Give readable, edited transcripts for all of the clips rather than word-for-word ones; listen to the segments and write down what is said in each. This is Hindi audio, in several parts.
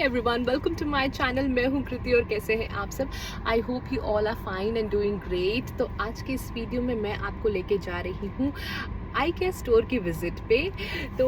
Everyone, welcome to my channel. मैं हूं कृति और कैसे हैं आप सब। I hope you all are fine and doing great. तो आज के इस वीडियो में मैं आपको लेके जा रही हूं IKEA स्टोर की विज़िट पे। तो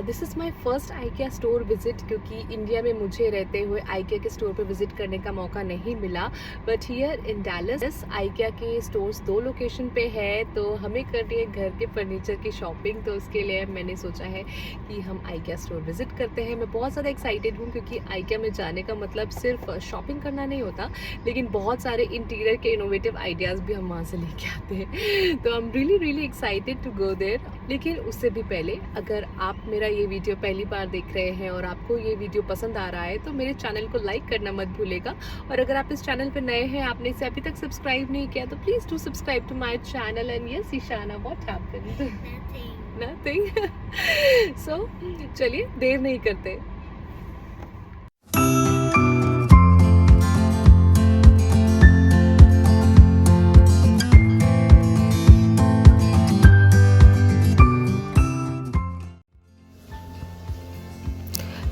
this is my first IKEA store visit, क्योंकि इंडिया में मुझे रहते हुए IKEA के स्टोर पे विज़िट करने का मौका नहीं मिला। But here in Dallas IKEA के स्टोर्स 2 लोकेशन पे है, तो हमें करनी है घर के फर्नीचर की शॉपिंग। तो उसके लिए मैंने सोचा है कि हम IKEA स्टोर विज़िट करते हैं। मैं बहुत ज़्यादा एक्साइटेड हूँ, क्योंकि IKEA में जाने का मतलब सिर्फ शॉपिंग करना नहीं होता, लेकिन बहुत सारे इंटीरियर के इनोवेटिव आइडियाज़ भी हम वहाँ से लेके आते हैं। तो I am really excited to go there. लेकिन उससे भी पहले, अगर आप मेरा ये वीडियो पहली बार देख रहे हैं और आपको ये वीडियो पसंद आ रहा है, तो मेरे चैनल को लाइक करना मत भूलेगा। और अगर आप इस चैनल पर नए हैं, आपने इसे अभी तक सब्सक्राइब नहीं किया, तो please do subscribe to my channel. And yes Ishana, what happened? Nothing. So चलिए देर नहीं करते।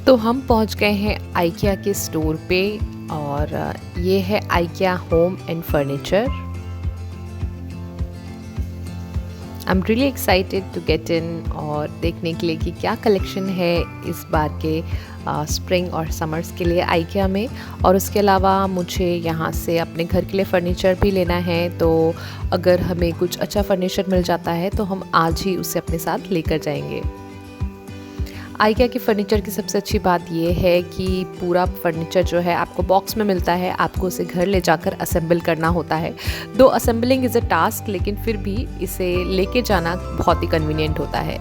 तो हम पहुंच गए हैं IKEA के स्टोर पे, और ये है IKEA home and furniture. I am really excited to get in और देखने के लिए कि क्या कलेक्शन है इस बार के स्प्रिंग और समर्स के लिए IKEA में। और उसके अलावा मुझे यहाँ से अपने घर के लिए फ़र्नीचर भी लेना है, तो अगर हमें कुछ अच्छा फर्नीचर मिल जाता है तो हम आज ही उसे अपने साथ लेकर जाएंगे। IKEA के फ़र्नीचर की सबसे अच्छी बात यह है कि पूरा फर्नीचर जो है आपको बॉक्स में मिलता है, आपको उसे घर ले जाकर असेंबल करना होता है। दो असेंबलिंग इज़ अ टास्क, लेकिन फिर भी इसे लेके जाना बहुत ही कन्वीनियंट होता है।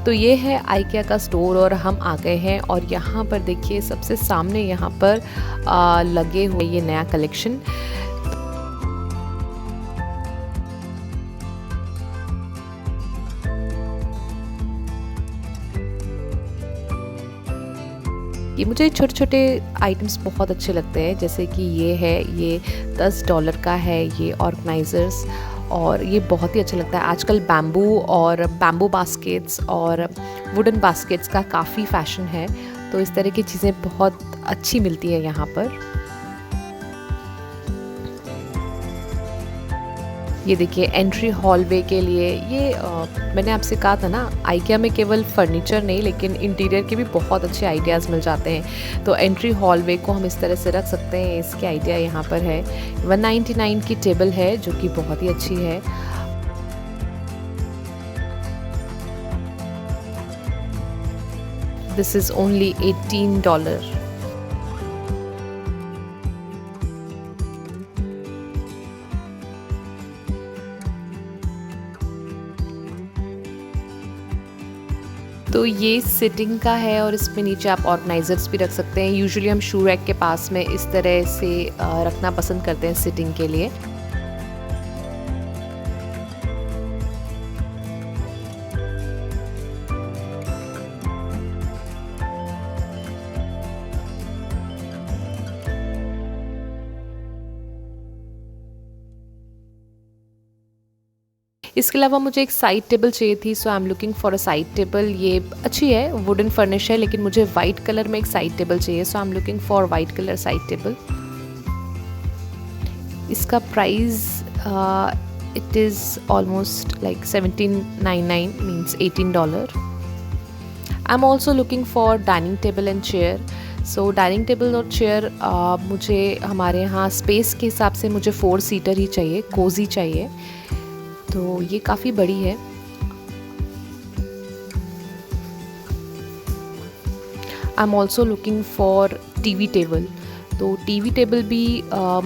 तो ये है IKEA का स्टोर और हम आ गए हैं। और यहाँ पर देखिए, सबसे सामने यहाँ पर लगे हुए ये नया कलेक्शन। ये मुझे छोटे छोटे आइटम्स बहुत अच्छे लगते हैं, जैसे कि ये $10 का है ये ऑर्गेनाइज़र्स, और ये बहुत ही अच्छा लगता है। आजकल बैम्बू बास्केट्स और वुडन बास्केट्स का काफ़ी फैशन है, तो इस तरह की चीज़ें बहुत अच्छी मिलती है यहाँ पर। ये देखिए, एंट्री हॉलवे के लिए ये मैंने आपसे कहा था ना, IKEA में केवल फर्नीचर नहीं, लेकिन इंटीरियर के भी बहुत अच्छे आइडियाज़ मिल जाते हैं। तो एंट्री हॉलवे को हम इस तरह से रख सकते हैं, इसके आइडिया यहाँ पर है। 199 की टेबल है, जो कि बहुत ही अच्छी है। This is only $18। तो ये सिटिंग का है, और इसमें नीचे आप ऑर्गेनाइजर्स भी रख सकते हैं। यूजुअली हम शू रैक के पास में इस तरह से रखना पसंद करते हैं सिटिंग के लिए। इसके अलावा मुझे एक साइड टेबल चाहिए थी, so I am looking for a side table. ये अच्छी है, वुडन फर्निश है, लेकिन मुझे वाइट कलर में एक साइड टेबल चाहिए, so I am looking for white colour side table. इसका price it is almost like $17.99, means $18। I am also looking for dining table and chair. So dining table और चेयर मुझे हमारे यहाँ स्पेस के हिसाब से मुझे 4 सीटर ही चाहिए, कोजी चाहिए, तो ये काफ़ी बड़ी है। आई am also looking for TV table. तो TV टेबल भी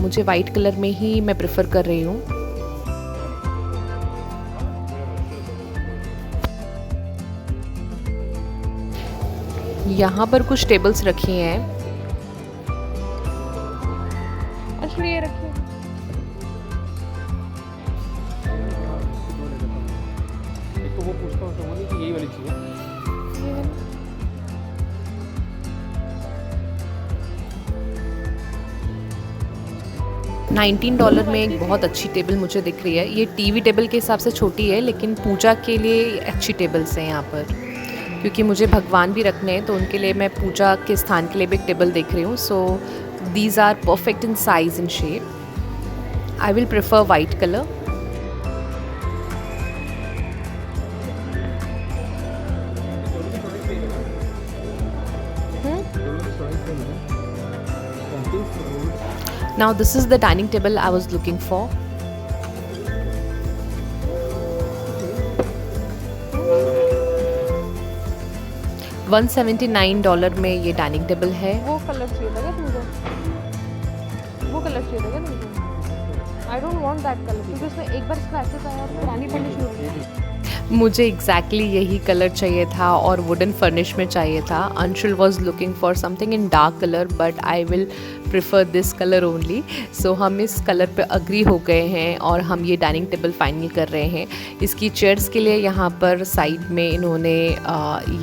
मुझे वाइट कलर में ही मैं प्रेफर कर रही हूँ। यहाँ पर कुछ टेबल्स रखी हैं। अच्छा, ये रखिए। वो पूछता हूँ तो बोली कि यही वाली चाहिए। $19 में एक बहुत अच्छी टेबल मुझे दिख रही है। ये TV टेबल के हिसाब से छोटी है, लेकिन पूजा के लिए अच्छी टेबल्स हैं यहाँ पर। क्योंकि मुझे भगवान भी रखने हैं, तो उनके लिए मैं पूजा के स्थान के लिए भी एक टेबल देख रही हूँ. So these are perfect in size and shape. I will prefer white colour. Now this is the dining table I was looking for. $179 में ये डाइनिंग टेबल है. वो कलर चाहिए था क्या तुमको? वो कलर चाहिए था क्या तुमको? I don't want that colour क्योंकि उसमें एक बार स्क्रैचेस आया और पुरानी पड़नी शुरू हो गई. मुझे एग्जैक्टली यही कलर चाहिए था और वुडन फर्निश में चाहिए था. Anshul was looking for something in dark colour but I will prefer this colour only. So हम इस कलर पे अग्री हो गए हैं और हम ये डाइनिंग टेबल फाइनल कर रहे हैं. इसकी चेयर्स के लिए यहाँ पर साइड में इन्होंने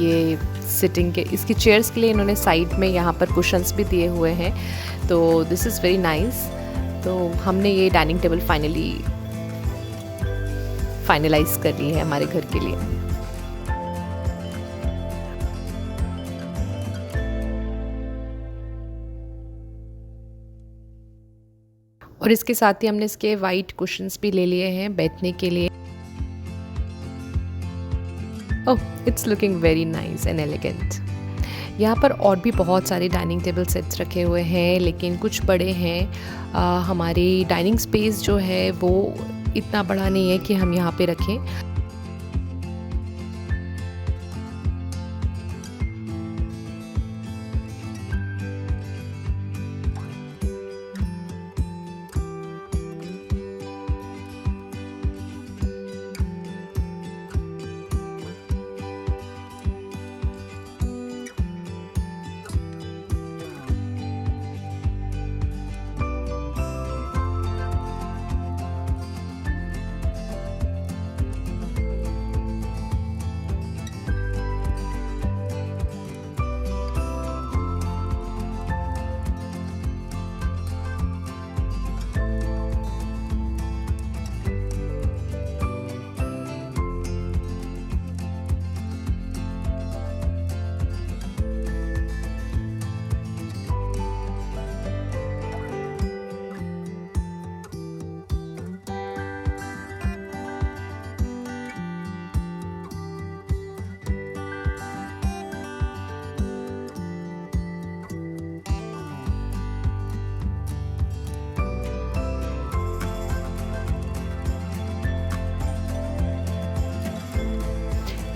ये सिटिंग के इसकी चेयर्स के लिए इन्होंने साइड में यहाँ पर कुशन्स भी दिए हुए हैं. तो दिस इज़ वेरी नाइस. तो हमने ये डाइनिंग टेबल फाइनलाइज कर ली है हमारे घर के लिए. और इसके साथ ही हमने इसके वाइट कुशन्स भी ले लिए हैं बैठने के लिए. Oh, it's looking very nice and elegant. यहाँ पर और भी बहुत सारे डाइनिंग टेबल सेट्स रखे हुए हैं, लेकिन कुछ बड़े हैं. हमारी डाइनिंग स्पेस जो है वो इतना बड़ा नहीं है कि हम यहाँ पे रखें.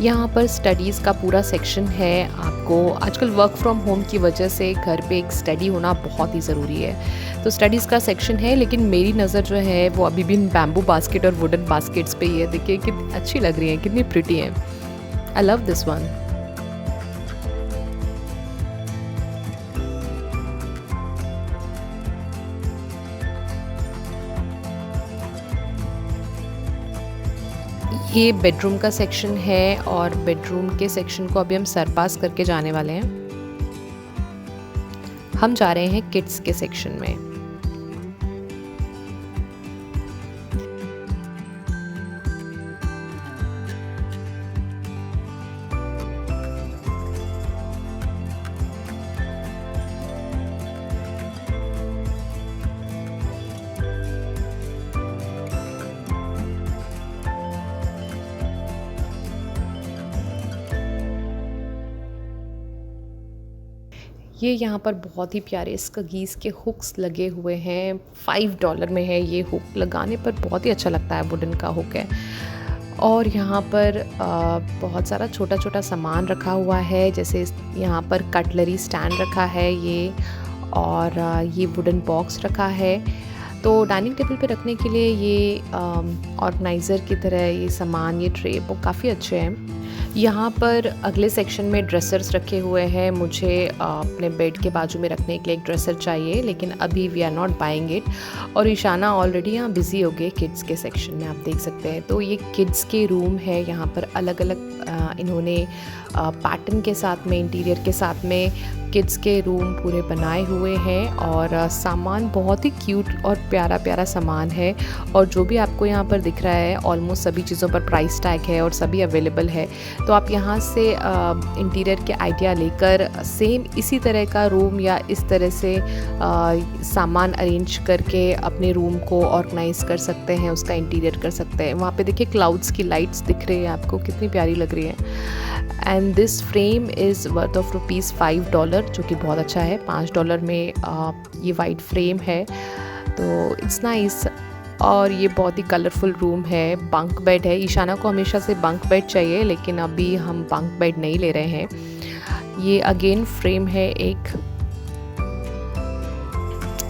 यहाँ पर स्टडीज़ का पूरा सेक्शन है. आपको आजकल वर्क फ्रॉम होम की वजह से घर पे एक स्टडी होना बहुत ही ज़रूरी है. तो स्टडीज़ का सेक्शन है, लेकिन मेरी नज़र जो है वो अभी भी बैम्बू बास्केट और वुडन बास्केट्स पे ही है. देखिए कितनी अच्छी लग रही हैं, कितनी प्रिटी हैं. I love this one. ये बेडरूम का सेक्शन है और बेडरूम के सेक्शन को अभी हम सरपास करके जाने वाले हैं. हम जा रहे हैं किड्स के सेक्शन में. ये यहाँ पर बहुत ही प्यारे स्कगीज़ के हुक्स लगे हुए हैं. $5 में है ये हुक. लगाने पर बहुत ही अच्छा लगता है. वुडन का हुक है. और यहाँ पर बहुत सारा छोटा छोटा सामान रखा हुआ है. जैसे यहाँ पर कटलरी स्टैंड रखा है ये, और ये वुडन बॉक्स रखा है. तो डाइनिंग टेबल पे रखने के लिए ये ऑर्गेनाइज़र की तरह ये सामान, ये ट्रे वो काफ़ी अच्छे हैं. यहाँ पर अगले सेक्शन में ड्रेसर्स रखे हुए हैं. मुझे अपने बेड के बाजू में रखने के लिए एक ड्रेसर चाहिए, लेकिन अभी we are not buying it. और ईशाना ऑलरेडी यहाँ बिज़ी हो गए किड्स के सेक्शन में, आप देख सकते हैं. तो ये किड्स के रूम है. यहाँ पर अलग अलग इन्होंने पैटर्न के साथ में, इंटीरियर के साथ में किड्स के रूम पूरे बनाए हुए हैं और सामान बहुत ही क्यूट और प्यारा प्यारा सामान है। और जो भी आपको यहाँ पर दिख रहा है ऑलमोस्ट सभी चीज़ों पर प्राइस टैग है और सभी अवेलेबल है। तो आप यहाँ से इंटीरियर के आइडिया लेकर सेम इसी तरह का रूम या इस तरह से सामान अरेंज करके अपने रूम को ऑर्गेनाइज कर सकते हैं, उसका इंटीरियर कर सकते हैं। वहाँ पे देखिए क्लाउड्स की लाइट्स दिख रही है आपको, कितनी प्यारी लग रही है। And this frame is worth of $5, जो कि बहुत अच्छा है। $5 में ये वाइट फ्रेम है, तो इट्स नाइस। और ये बहुत ही कलरफुल रूम है। बंक बेड है, ईशाना को हमेशा से बंक बेड चाहिए, लेकिन अभी हम बंक बेड नहीं ले रहे हैं। ये अगेन फ्रेम है एक।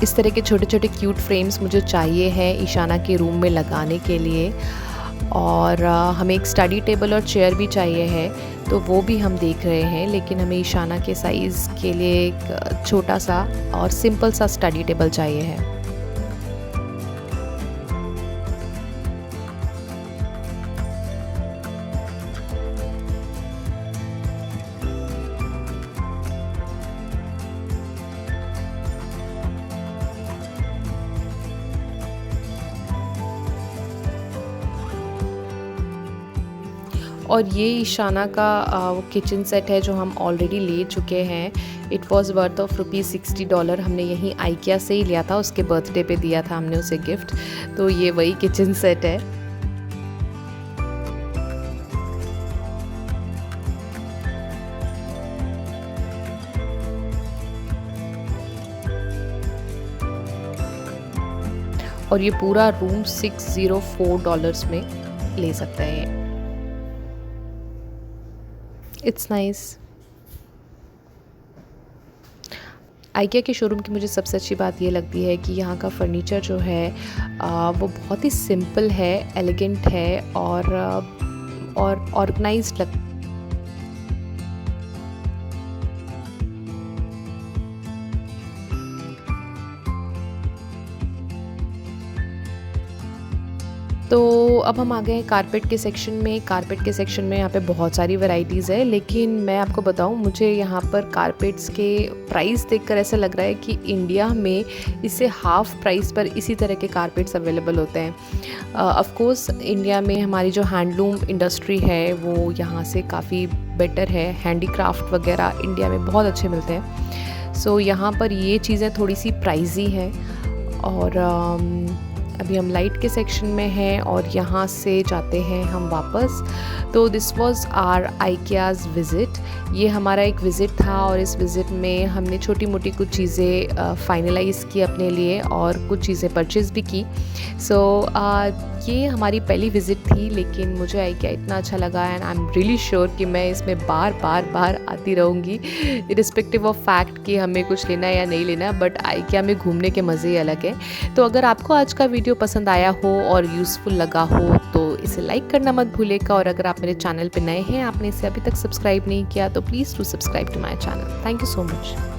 इस तरह के छोटे छोटे क्यूट फ्रेम्स मुझे चाहिए हैं ईशाना के रूम में लगाने के लिए। और हमें एक स्टडी टेबल और चेयर भी चाहिए है, तो वो भी हम देख रहे हैं, लेकिन हमें ईशाना के साइज़ के लिए एक छोटा सा और सिंपल सा स्टडी टेबल चाहिए है। और ये ईशाना का वो किचन सेट है जो हम ऑलरेडी ले चुके हैं। It was worth of $60। हमने यहीं आइकिया से ही लिया था, उसके बर्थडे पे दिया था हमने उसे गिफ्ट। तो ये वही किचन सेट है। और ये पूरा रूम $604 में ले सकते हैं। It's nice. आइकिया के शोरूम की मुझे सबसे अच्छी बात ये लगती है कि यहाँ का फर्नीचर जो है वो बहुत ही सिंपल है, एलिगेंट है और ऑर्गेनाइज्ड लगता है। तो अब हम आ गए हैं कारपेट के सेक्शन में। कारपेट के सेक्शन में यहाँ पे बहुत सारी वैरायटीज़ है, लेकिन मैं आपको बताऊँ, मुझे यहाँ पर कारपेट्स के प्राइस देखकर ऐसा लग रहा है कि इंडिया में इससे हाफ़ प्राइस पर इसी तरह के कारपेट्स अवेलेबल होते हैं। ऑफ कोर्स इंडिया में हमारी जो हैंडलूम इंडस्ट्री है वो यहाँ से काफ़ी बेटर है। हैंडीक्राफ्ट वगैरह इंडिया में बहुत अच्छे मिलते हैं। सो यहाँ पर ये चीज़ें थोड़ी सी प्राइजी हैं। और अभी हम लाइट के सेक्शन में हैं और यहाँ से जाते हैं हम वापस। तो दिस वाज आवर आइकियाज़ विज़िट। ये हमारा एक विज़िट था और इस विज़िट में हमने छोटी मोटी कुछ चीज़ें फाइनलाइज़ की अपने लिए और कुछ चीज़ें परचेज़ भी की। सो ये हमारी पहली विज़िट थी, लेकिन मुझे आइकिया इतना अच्छा लगा and I am really sure कि मैं इसमें बार आती रहूँगी, रिस्पेक्टिव ऑफ फैक्ट कि हमें कुछ लेना या नहीं लेना, बट आइकिया में घूमने के मज़े ही अलग है। तो अगर आपको आज का वीडियो पसंद आया हो और यूज़फुल लगा हो तो इसे लाइक करना मत भूलिएगा। और अगर आप मेरे चैनल पे नए हैं, आपने इसे अभी तक सब्सक्राइब नहीं किया, तो please do subscribe to my channel. Thank you so much.